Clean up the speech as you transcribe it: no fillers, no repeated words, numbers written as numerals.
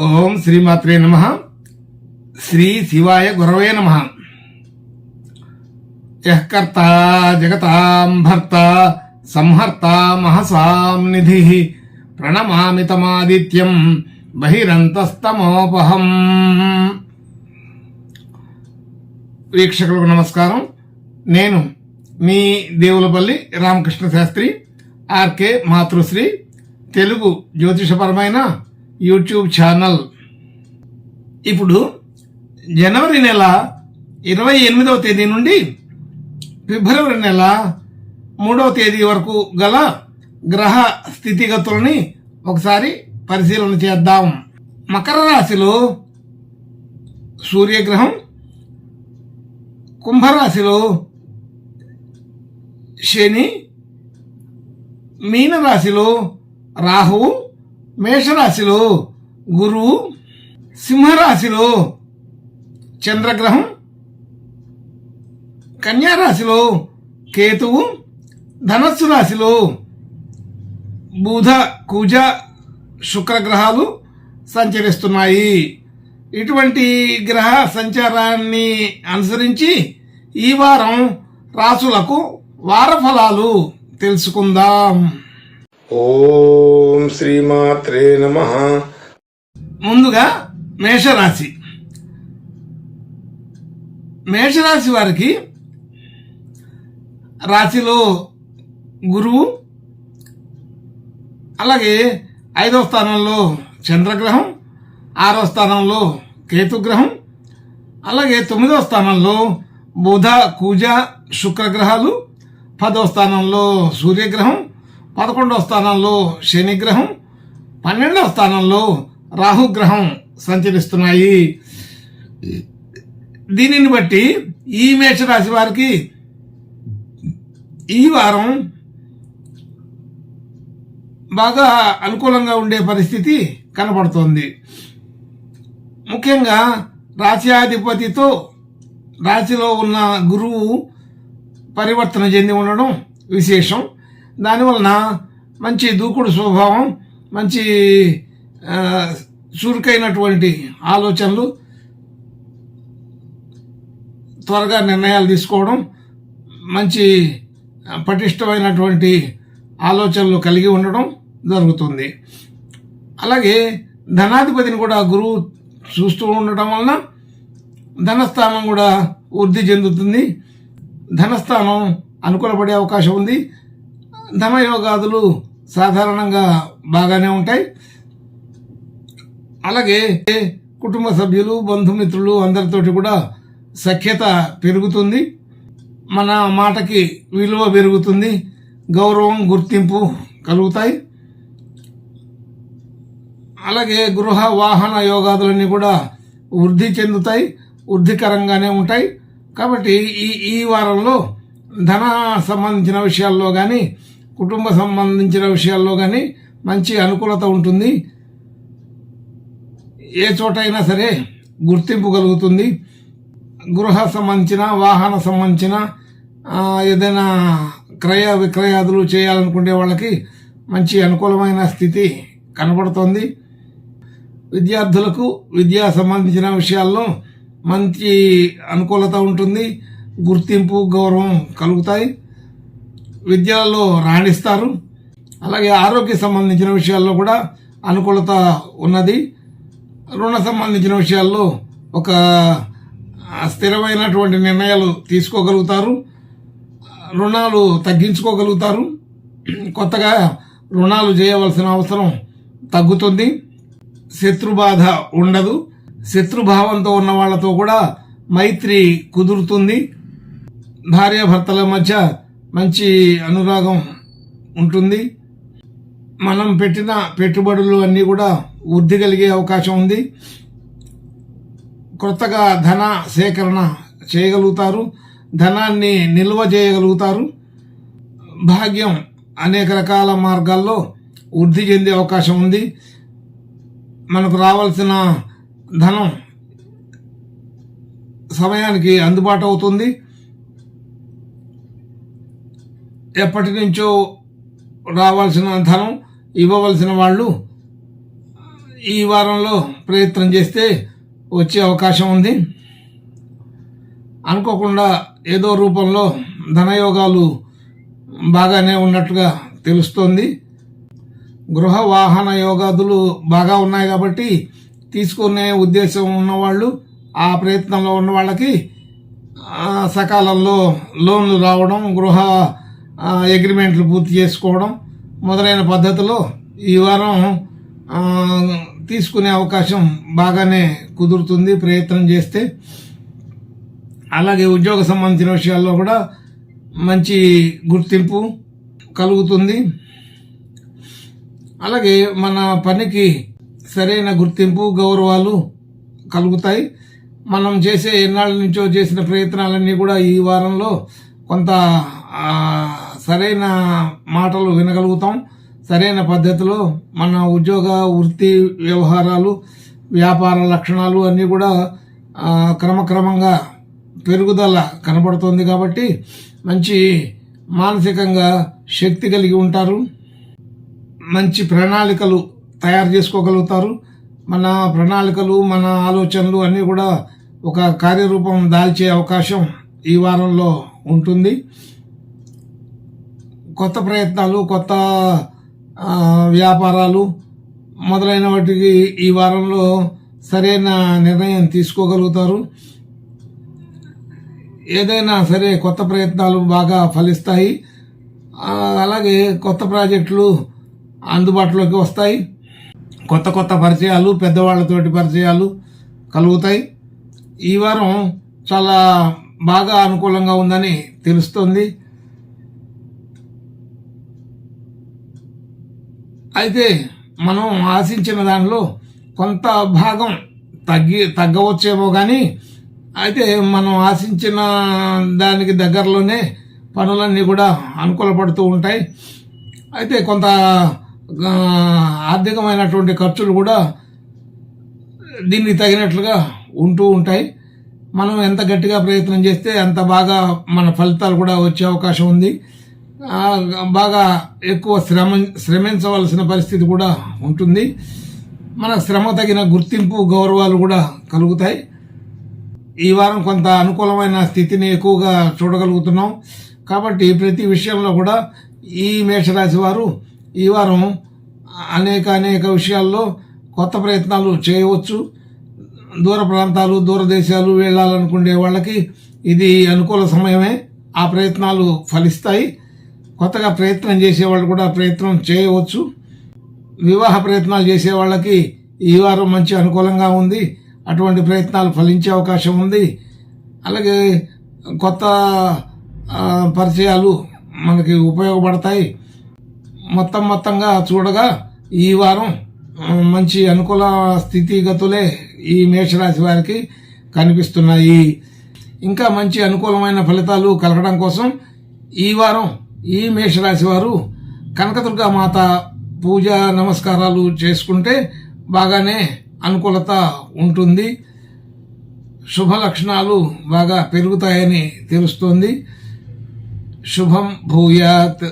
ఓం శ్రీమాత్రే నమః. శ్రీ శివాయ గురవే నమః. యః కర్తా జగతాం భర్తా సంహర్తా మహసాం నిధిః ప్రణమామి తమాదిత్యం బహిరంతస్తమోపహం. వీక్షకులకు నమస్కారం. నేను మీ దేవులపల్లి రామకృష్ణ శాస్త్రి, ఆర్కే మాతృశ్రీ తెలుగు జ్యోతిషపరమైన యూట్యూబ్ ఛానల్. ఇప్పుడు జనవరి నెల 28వ తేదీ నుండి ఫిబ్రవరి నెల 3వ తేదీ వరకు గల గ్రహ స్థితిగతులని ఒకసారి పరిశీలన చేద్దాం. మకర రాశిలో సూర్యగ్రహం, కుంభరాశిలో శని, మీనరాశిలో రాహువు, మేషరాశిలో గురువు, సింహరాశిలో చంద్రగ్రహం, కన్యారాశిలో కేతువు, ధనస్సు రాశిలో బుధ, కుజ, శుక్రగ్రహాలు సంచరిస్తున్నాయి. ఇటువంటి గ్రహ సంచారాన్ని అనుసరించి ఈ వారం రాశులకు వార ఫలాలు తెలుసుకుందాం. ఓం శ్రీమాత్రే నమః. ముందుగా మేషరాశి. మేషరాశి వారికి రాశిలో గురువు, అలాగే 5వ స్థానంలో చంద్రగ్రహం, 6వ స్థానంలో కేతుగ్రహం, అలాగే 9వ స్థానంలో బుధ, కుజ, శుక్రగ్రహాలు, 10వ స్థానంలో సూర్యగ్రహం, 11వ స్థానంలో శనిగ్రహం, 12వ స్థానంలో రాహుగ్రహం సంచరిస్తున్నాయి. దీనిని బట్టి ఈ మేషరాశి వారికి ఈ వారం బాగా అనుకూలంగా ఉండే పరిస్థితి కనపడుతోంది. ముఖ్యంగా రాశ్యాధిపతితో రాశిలో ఉన్న గురువు పరివర్తన చెంది ఉండడం విశేషం. దానివలన మంచి దూకుడు స్వభావం, మంచి చురుకైనటువంటి ఆలోచనలు, త్వరగా నిర్ణయాలు తీసుకోవడం, మంచి పటిష్టమైనటువంటి ఆలోచనలు కలిగి ఉండడం జరుగుతుంది. అలాగే ధనాధిపతిని కూడా గురువు చూస్తూ ఉండటం వలన ధనస్థానం కూడా వృద్ధి చెందుతుంది. ధనస్థానం అనుకూలపడే అవకాశం ఉంది. ధనయోగాదులు సాధారణంగా బాగానే ఉంటాయి. అలాగే కుటుంబ సభ్యులు, బంధుమిత్రులు అందరితోటి కూడా సఖ్యత పెరుగుతుంది. మన మాటకి విలువ పెరుగుతుంది. గౌరవం, గుర్తింపు కలుగుతాయి. అలాగే గృహ వాహన యోగాదులన్నీ కూడా వృద్ధి చెందుతాయి, వృద్ధికరంగానే ఉంటాయి. కాబట్టి ఈ వారంలో ధన సంబంధించిన విషయాల్లో కానీ, కుటుంబ సంబంధించిన విషయాల్లో కానీ మంచి అనుకూలత ఉంటుంది. ఏ చోటైనా సరే గుర్తింపు కలుగుతుంది. గృహ సంబంధించిన, వాహన సంబంధించిన ఏదైనా క్రయ విక్రయాదులు చేయాలనుకునే వాళ్ళకి మంచి అనుకూలమైన స్థితి కనబడుతోంది. విద్యార్థులకు విద్యా సంబంధించిన విషయాల్లో మంచి అనుకూలత ఉంటుంది. గుర్తింపు, గౌరవం కలుగుతాయి. విద్యలో రాణిస్తారు. అలాగే ఆరోగ్య సంబంధించిన విషయాల్లో కూడా అనుకూలత ఉన్నది. రుణ సంబంధించిన విషయాల్లో ఒక స్థిరమైనటువంటి నిర్ణయాలు తీసుకోగలుగుతారు. రుణాలు తగ్గించుకోగలుగుతారు. కొత్తగా రుణాలు చేయవలసిన అవసరం తగ్గుతుంది. శత్రుబాధ ఉండదు. శత్రుభావంతో ఉన్న వాళ్లతో కూడా మైత్రి కుదురుతుంది. భార్యాభర్తల మధ్య మంచి అనురాగం ఉంటుంది. మనం పెట్టిన పెట్టుబడులు అన్నీ కూడా వృద్ధి కలిగే అవకాశం ఉంది. కొత్తగా ధన సేకరణ చేయగలుగుతారు. ధనాన్ని నిల్వ చేయగలుగుతారు. భాగ్యం అనేక రకాల మార్గాల్లో వృద్ధి చెందే అవకాశం ఉంది. మనకు రావాల్సిన ధనం సమయానికి అందుబాటు అవుతుంది. ఎప్పటి నుంచో రావాల్సిన ధనం ఇవ్వవలసిన వాళ్ళు ఈ వారంలో ప్రయత్నం చేస్తే వచ్చే అవకాశం ఉంది. అనుకోకుండా ఏదో రూపంలో ధనయోగాలు బాగానే ఉన్నట్లుగా తెలుస్తోంది. గృహ వాహన యోగాదులు బాగా ఉన్నాయి కాబట్టి తీసుకునే ఉద్దేశం ఉన్నవాళ్ళు, ఆ ప్రయత్నంలో ఉన్న వాళ్ళకి సకాలంలో లోన్లు రావడం, గృహ అగ్రిమెంట్లు పూర్తి చేసుకోవడం మొదలైన పద్ధతిలో ఈ వారం తీసుకునే అవకాశం బాగానే కుదురుతుంది ప్రయత్నం చేస్తే. అలాగే ఉద్యోగ సంబంధించిన విషయాల్లో కూడా మంచి గుర్తింపు కలుగుతుంది. అలాగే మన పనికి సరైన గుర్తింపు, గౌరవాలు కలుగుతాయి. మనం చేసే ఎన్నాళ్ళ నుంచో చేసిన ప్రయత్నాలన్నీ కూడా ఈ వారంలో కొంత సరైన మాటలు వినగలుగుతాం. సరైన పద్ధతిలో మన ఉద్యోగ వృత్తి వ్యవహారాలు, వ్యాపార లక్షణాలు అన్నీ కూడా క్రమక్రమంగా పెరుగుదల కనబడుతుంది. కాబట్టి మంచి మానసికంగా శక్తి కలిగి ఉంటారు. మంచి ప్రణాళికలు తయారు చేసుకోగలుగుతారు. మన ప్రణాళికలు, మన ఆలోచనలు అన్నీ కూడా ఒక కార్యరూపం దాల్చే అవకాశం ఈ వారంలో ఉంటుంది. కొత్త ప్రయత్నాలు, కొత్త వ్యాపారాలు మొదలైన వాటికి ఈ వారంలో సరైన నిర్ణయం తీసుకోగలుగుతారు. ఏదైనా సరే కొత్త ప్రయత్నాలు బాగా ఫలిస్తాయి. అలాగే కొత్త ప్రాజెక్టులు అందుబాటులోకి వస్తాయి. కొత్త కొత్త పరిచయాలు, పెద్దవాళ్లతోటి పరిచయాలు కలుగుతాయి. ఈ వారం చాలా బాగా అనుకూలంగా ఉందని తెలుస్తుంది. అయితే మనం ఆశించిన దానిలో కొంత భాగం తగ్గవచ్చేమో కానీ, అయితే మనం ఆశించిన దానికి దగ్గరలోనే పనులన్నీ కూడా అనుకూలపడుతూ ఉంటాయి. అయితే కొంత ఆర్థికమైనటువంటి ఖర్చులు కూడా దీనికి తగినట్లుగా ఉంటూ ఉంటాయి. మనం ఎంత గట్టిగా ప్రయత్నం చేస్తే అంత బాగా మన ఫలితాలు కూడా వచ్చే అవకాశం ఉంది. బాగా ఎక్కువ శ్రమించవలసిన పరిస్థితి కూడా ఉంటుంది. మన శ్రమ తగిన గుర్తింపు, గౌరవాలు కూడా కలుగుతాయి. ఈ వారం కొంత అనుకూలమైన స్థితిని ఎక్కువగా చూడగలుగుతున్నాం. కాబట్టి ప్రతి విషయంలో కూడా ఈ మేషరాశి వారు ఈ వారం అనేక విషయాల్లో కొత్త ప్రయత్నాలు చేయవచ్చు. దూర ప్రాంతాలు, దూరదేశాలు వెళ్ళాలనుకునే వాళ్ళకి ఇది అనుకూల సమయమే. ఆ ప్రయత్నాలు ఫలిస్తాయి. కొత్తగా ప్రయత్నం చేసేవాళ్ళు కూడా ప్రయత్నం చేయవచ్చు. వివాహ ప్రయత్నాలు చేసే వాళ్ళకి ఈ వారం మంచి అనుకూలంగా ఉంది. అటువంటి ప్రయత్నాలు ఫలించే అవకాశం ఉంది. అలాగే కొత్త పరిచయాలు మనకి ఉపయోగపడతాయి. మొత్తంగా చూడగా ఈ వారం మంచి అనుకూల స్థితిగతులే ఈ మేషరాశి వారికి కనిపిస్తున్నాయి. ఇంకా మంచి అనుకూలమైన ఫలితాలు కలగడం కోసం ఈ వారం ఈ మేషరాశి వారు కనకదుర్గా మాత పూజ నమస్కారాలు చేసుకుంటే బాగానే అనుకూలత ఉంటుంది. శుభ లక్షణాలు బాగా పెరుగుతాయని తెలుస్తోంది. శుభం భూయాత్.